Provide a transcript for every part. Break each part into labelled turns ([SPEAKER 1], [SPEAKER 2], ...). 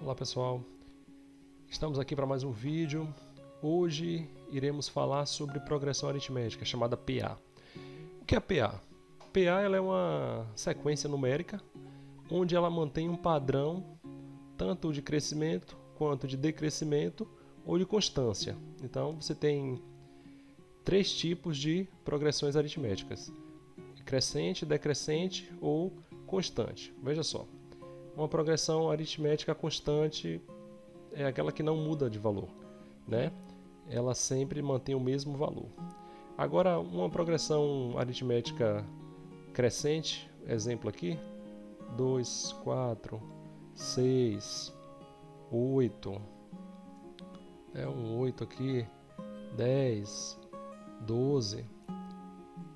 [SPEAKER 1] Olá pessoal, estamos aqui para mais um vídeo. Hoje iremos falar sobre progressão aritmética, chamada PA. O que é PA? PA ela é uma sequência numérica onde ela mantém um padrão tanto de crescimento quanto de decrescimento ou de constância. Então você tem três tipos de progressões aritméticas: crescente, decrescente ou constante. Veja só. Uma progressão aritmética constante é aquela que não muda de valor, né? Ela sempre mantém o mesmo valor. Agora, uma progressão aritmética crescente, exemplo aqui, 2, 4, 6, 8, um 8 aqui, 10, 12,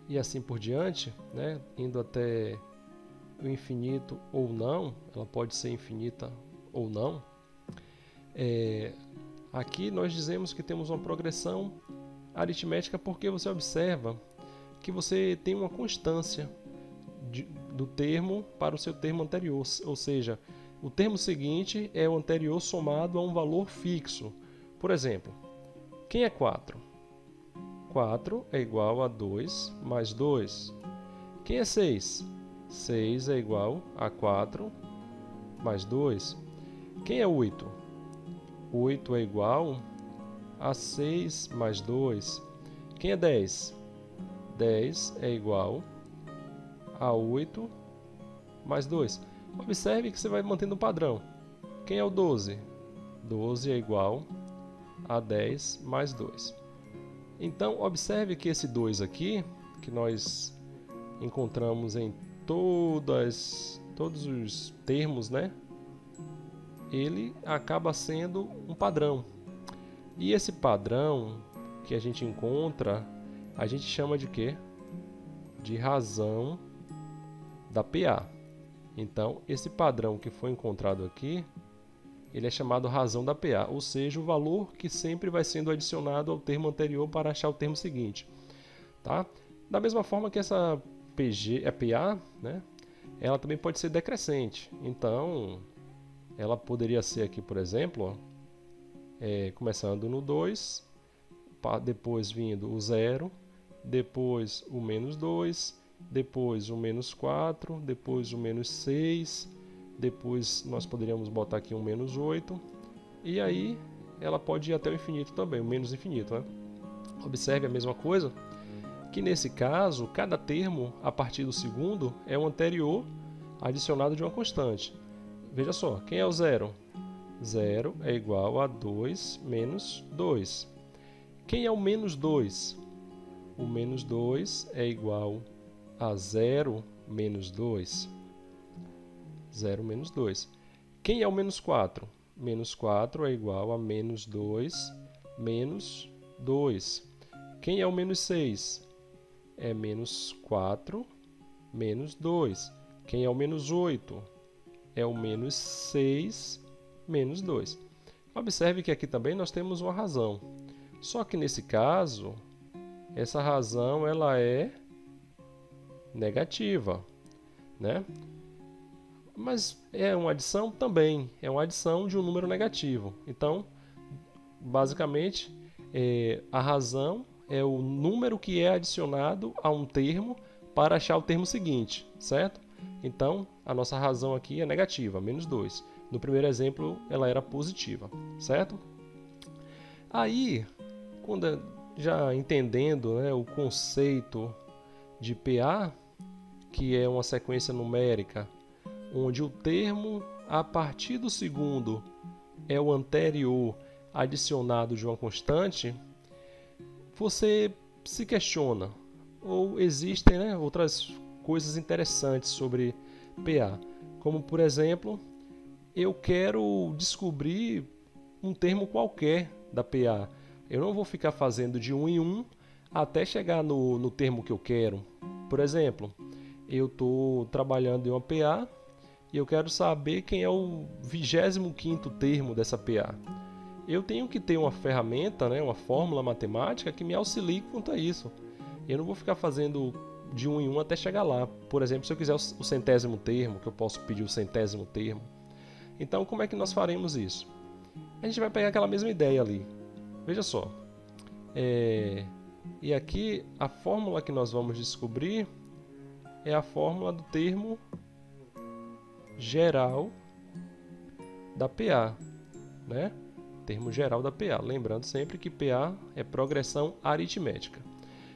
[SPEAKER 1] e assim por diante, né? Indo até o infinito ou não, ela pode ser infinita ou não. Aqui nós dizemos que temos uma progressão aritmética porque você observa que você tem uma constância do termo para o seu termo anterior, ou seja, o termo seguinte é o anterior somado a um valor fixo. Por exemplo, quem é 4? 4 é igual a 2 mais 2. Quem é 6? 6 é igual a 4 mais 2. Quem é 8? 8 é igual a 6 mais 2. Quem é 10? 10 é igual a 8 mais 2. Observe que você vai mantendo o padrão. Quem é o 12? 12 é igual a 10 mais 2. Então, observe que esse 2 aqui, que nós encontramos em todos os termos, né? Ele acaba sendo um padrão. E esse padrão que a gente encontra, a gente chama de quê? De razão da PA. Então, esse padrão que foi encontrado aqui, ele é chamado razão da PA, ou seja, o valor que sempre vai sendo adicionado ao termo anterior para achar o termo seguinte. Tá? Da mesma forma que essa PA, né? Ela também pode ser decrescente. Então, ela poderia ser aqui, por exemplo, começando no 2, depois vindo o 0, depois o menos 2, depois o menos 4, depois o menos 6, depois nós poderíamos botar aqui um menos 8, e aí ela pode ir até o infinito também, o menos infinito, né? Observe a mesma coisa, que nesse caso, cada termo, a partir do segundo, é o anterior adicionado de uma constante. Veja só, quem é o 0? 0 é igual a 2 menos 2. Quem é o menos 2? O menos 2 é igual a 0 menos 2. 0 menos 2. Quem é o menos 4? Menos 4 é igual a menos 2 menos 2. Quem é o menos 6? É menos 4 menos 2. Quem é o menos 8? É o menos 6 menos 2. Observe que aqui também nós temos uma razão. Só que nesse caso, essa razão ela é negativa, né? Mas é uma adição também, é uma adição de um número negativo. Então, basicamente, a razão é o número que é adicionado a um termo para achar o termo seguinte, certo? Então, a nossa razão aqui é negativa, menos 2. No primeiro exemplo, ela era positiva, certo? Aí, já entendendo, né, o conceito de PA, que é uma sequência numérica, onde o termo a partir do segundo é o anterior adicionado de uma constante, você se questiona, ou existem, né, outras coisas interessantes sobre PA, como por exemplo, eu quero descobrir um termo qualquer da PA. Eu não vou ficar fazendo de 1 em 1 até chegar no termo que eu quero. Por exemplo, eu estou trabalhando em uma PA e eu quero saber quem é o 25º termo dessa PA. Eu tenho que ter uma ferramenta, né, uma fórmula matemática que me auxilie quanto a isso. Eu não vou ficar fazendo de 1 em 1 até chegar lá. Por exemplo, se eu quiser o centésimo termo, que eu posso pedir o centésimo termo. Então, como é que nós faremos isso? A gente vai pegar aquela mesma ideia ali. Veja só. E aqui, a fórmula que nós vamos descobrir é a fórmula do termo geral da PA, né? Termo geral da PA. Lembrando sempre que PA é progressão aritmética.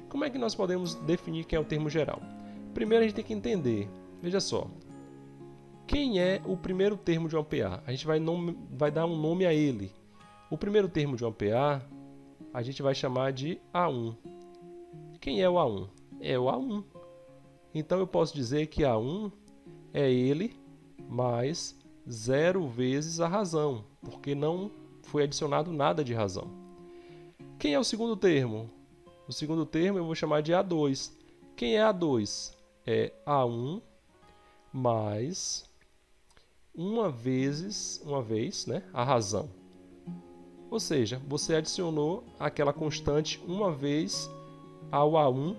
[SPEAKER 1] Como é que nós podemos definir quem é o termo geral? Primeiro a gente tem que entender, veja só, quem é o primeiro termo de uma PA? A gente vai dar um nome a ele. O primeiro termo de uma PA a gente vai chamar de A1. Quem é o A1? É o A1. Então eu posso dizer que A1 é ele mais 0 vezes a razão, porque não foi adicionado nada de razão. Quem é o segundo termo? O segundo termo eu vou chamar de A2. Quem é A2? É A1 mais uma vez, né, a razão. Ou seja, você adicionou aquela constante uma vez ao A1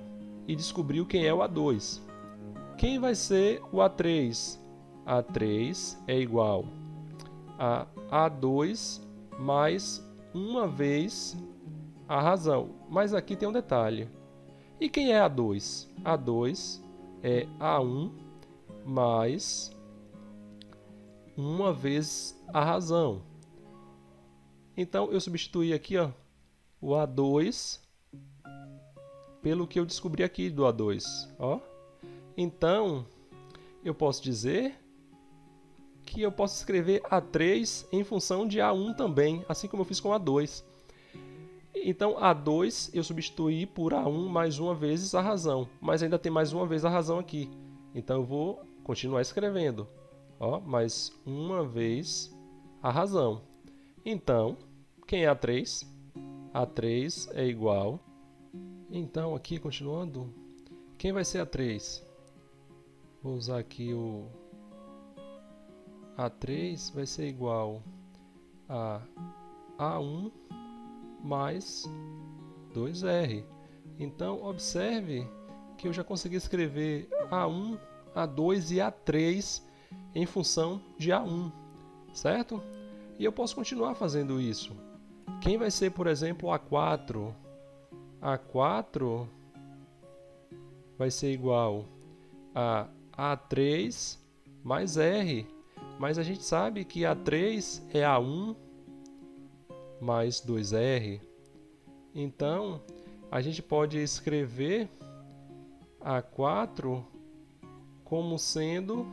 [SPEAKER 1] e descobriu quem é o A2. Quem vai ser o A3? A3 é igual a A2 mais uma vez a razão. Mas aqui tem um detalhe. E quem é A2? A2 é A1 mais uma vez a razão. Então, eu substituí aqui o A2 pelo que eu descobri aqui do A2. Então, eu posso dizer que eu posso escrever A3 em função de A1 também, assim como eu fiz com A2. Então, A2 eu substituí por A1 mais uma vez a razão, mas ainda tem mais uma vez a razão aqui. Então, eu vou continuar escrevendo. Mais uma vez a razão. Então, quem é A3? A3 é igual... Então, aqui, continuando, quem vai ser A3? Vou usar aqui o... A3 vai ser igual a A1 mais 2R. Então, observe que eu já consegui escrever A1, A2 e A3 em função de A1, certo? E eu posso continuar fazendo isso. Quem vai ser, por exemplo, A4? A4 vai ser igual a A3 mais R. Mas a gente sabe que A3 é A1 mais 2R. Então, a gente pode escrever A4 como sendo,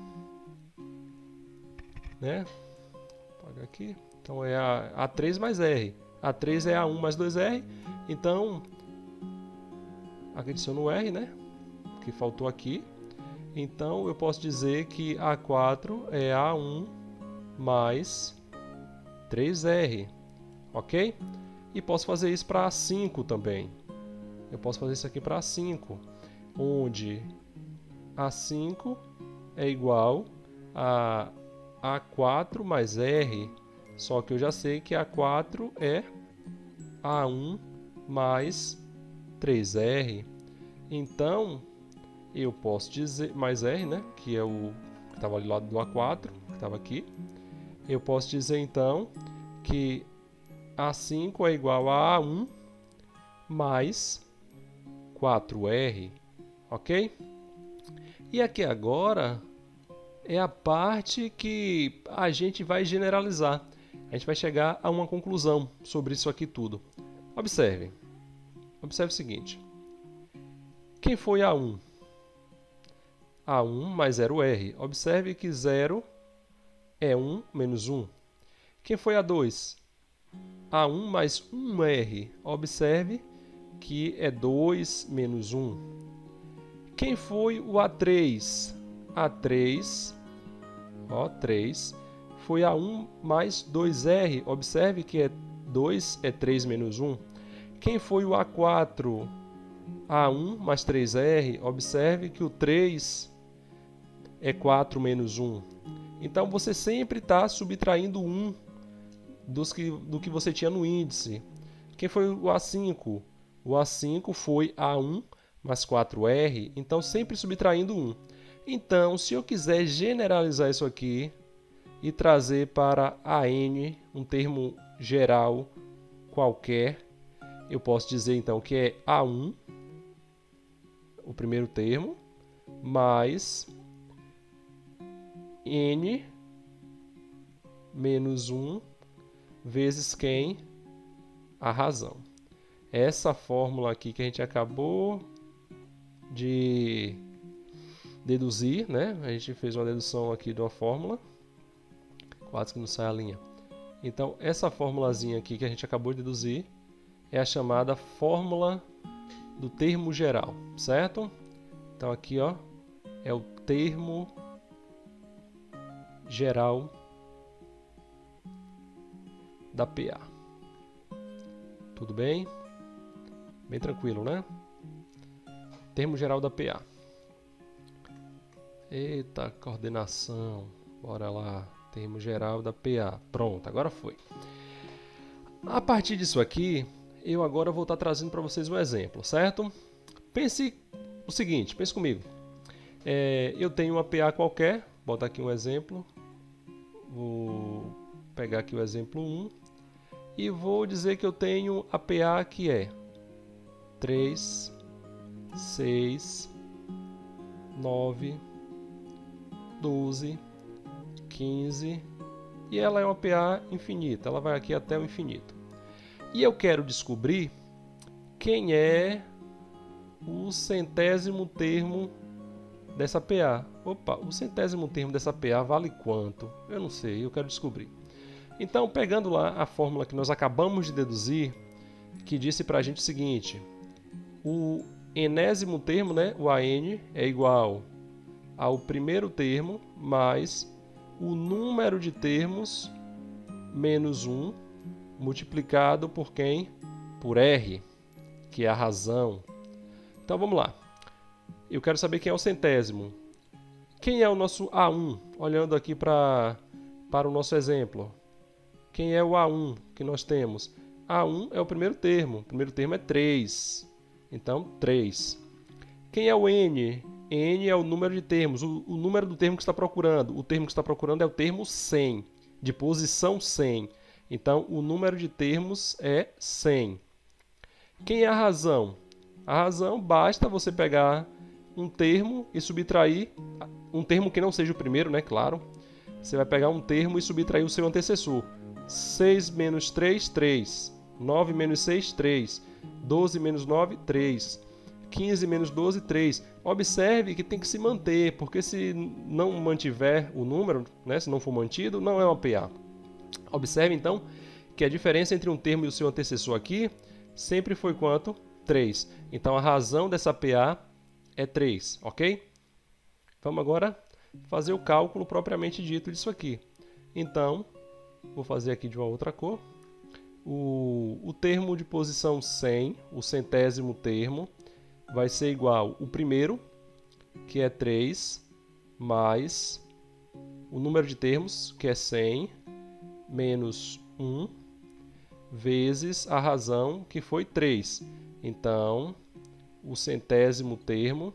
[SPEAKER 1] né? Vou apagar aqui. Então, é A3 mais R. A3 é A1 mais 2R. Então, aqui adiciono o R, né? Que faltou aqui. Então, eu posso dizer que A4 é A1 mais 3R, ok? E posso fazer isso para A5 também. Eu posso fazer isso aqui para A5, onde A5 é igual a A4 mais R, só que eu já sei que A4 é A1 mais 3R. Então, eu posso dizer, mais R, né, que é o que estava ali do lado do A4, que estava aqui. Eu posso dizer, então, que A5 é igual a A1 mais 4R, ok? E aqui agora é a parte que a gente vai generalizar. A gente vai chegar a uma conclusão sobre isso aqui tudo. Observe. Observe o seguinte. Quem foi A1? A1 mais 0R. Observe que 0 é 1 menos 1. Quem foi A2? A1 mais 1R. Observe que é 2 menos 1. Quem foi o A3? A3, 3, foi A1 mais 2R. Observe que 2 é 3 menos 1. Quem foi o A4? A1 mais 3R. Observe que o 3 é 4 menos 1. Então, você sempre está subtraindo 1 do que você tinha no índice. Quem foi o A5? O A5 foi A1 mais 4R. Então, sempre subtraindo 1. Então, se eu quiser generalizar isso aqui, e trazer para AN um termo geral qualquer. Eu posso dizer então que é A1, o primeiro termo, mais N menos 1 vezes quem? A razão. Essa fórmula aqui que a gente acabou de deduzir, né? A gente fez uma dedução aqui de uma fórmula, quase que não sai a linha. Então, essa formulazinha aqui que a gente acabou de deduzir é a chamada fórmula do termo geral, certo? Então, aqui, ó, é o termo geral da PA. Tudo bem? Bem tranquilo, né? Termo geral da PA. Eita, coordenação. Bora lá. Termo geral da PA. Pronto, agora foi. A partir disso aqui, eu agora vou estar trazendo para vocês um exemplo, certo? Pense o seguinte, pense comigo. Eu tenho uma PA qualquer, vou botar aqui um exemplo. Vou pegar aqui o exemplo 1 e vou dizer que eu tenho a PA que é 3, 6, 9, 12, 15 e ela é uma PA infinita, ela vai aqui até o infinito. E eu quero descobrir quem é o centésimo termo dessa PA. Opa, o centésimo termo dessa PA vale quanto? Eu não sei, eu quero descobrir. Então, pegando lá a fórmula que nós acabamos de deduzir, que disse para a gente o seguinte: o enésimo termo, né, o AN, é igual ao primeiro termo mais o número de termos menos 1 multiplicado por quem? Por R, que é a razão. Então, vamos lá. Eu quero saber quem é o centésimo. Quem é o nosso A1? Olhando aqui para o nosso exemplo. Quem é o A1 que nós temos? A1 é o primeiro termo. O primeiro termo é 3. Então, 3. Quem é o N? N é o número de termos. O número do termo que está procurando. O termo que está procurando é o termo 100. De posição 100. Então, o número de termos é 100. Quem é a razão? A razão, basta você pegar um termo e subtrair, um termo que não seja o primeiro, né? Claro. Você vai pegar um termo e subtrair o seu antecessor. 6 menos 3, 3. 9 menos 6, 3. 12 menos 9, 3. 15 menos 12, 3. Observe que tem que se manter, porque se não mantiver o número, né, se não for mantido, não é uma PA. Observe, então, que a diferença entre um termo e o seu antecessor aqui sempre foi quanto? 3. Então, a razão dessa PA é 3, ok? Vamos agora fazer o cálculo propriamente dito disso aqui. Então, vou fazer aqui de uma outra cor. O termo de posição 100, o centésimo termo, vai ser igual ao primeiro, que é 3, mais o número de termos, que é 100, menos 1, vezes a razão, que foi 3. Então, o centésimo termo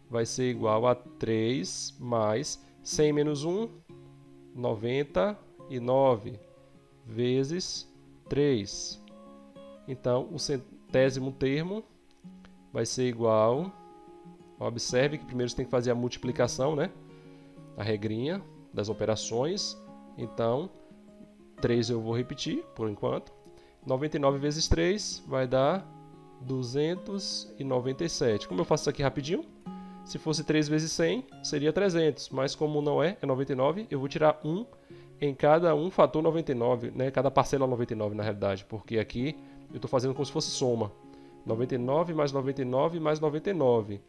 [SPEAKER 1] vai ser igual a 3 mais 100 menos 1, 99, vezes 3. Então, o centésimo termo vai ser igual... Observe que primeiro você tem que fazer a multiplicação, né? A regrinha das operações. Então, 3 eu vou repetir por enquanto. 99 vezes 3 vai dar 297. Como eu faço isso aqui rapidinho? Se fosse 3 vezes 100, seria 300. Mas como não é 99, eu vou tirar 1 em cada um fator 99, né? Cada parcela 99, na realidade. Porque aqui eu estou fazendo como se fosse soma. 99 mais 99 mais 99.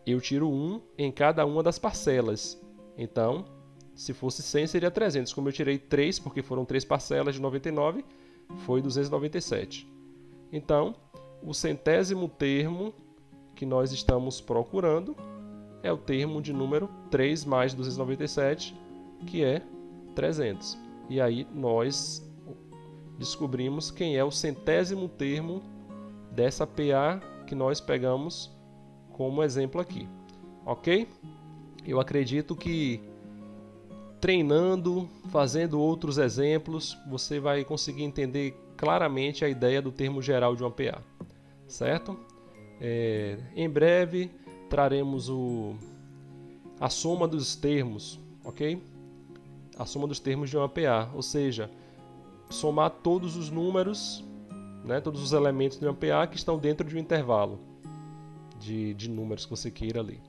[SPEAKER 1] Eu tiro 1 em cada uma das parcelas. Então, se fosse 100, seria 300. Como eu tirei 3, porque foram 3 parcelas de 99, foi 297. Então, o centésimo termo que nós estamos procurando é o termo de número 3 mais 297, que é 300. E aí nós descobrimos quem é o centésimo termo dessa PA que nós pegamos como exemplo aqui. Ok? Eu acredito que treinando, fazendo outros exemplos, você vai conseguir entender claramente a ideia do termo geral de uma PA, certo? Em breve traremos a soma dos termos, ok? A soma dos termos de uma PA, ou seja, somar todos os números, né, todos os elementos de uma PA que estão dentro de um intervalo de números que você queira ali,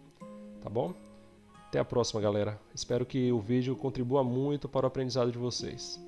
[SPEAKER 1] tá bom? Até a próxima, galera. Espero que o vídeo contribua muito para o aprendizado de vocês.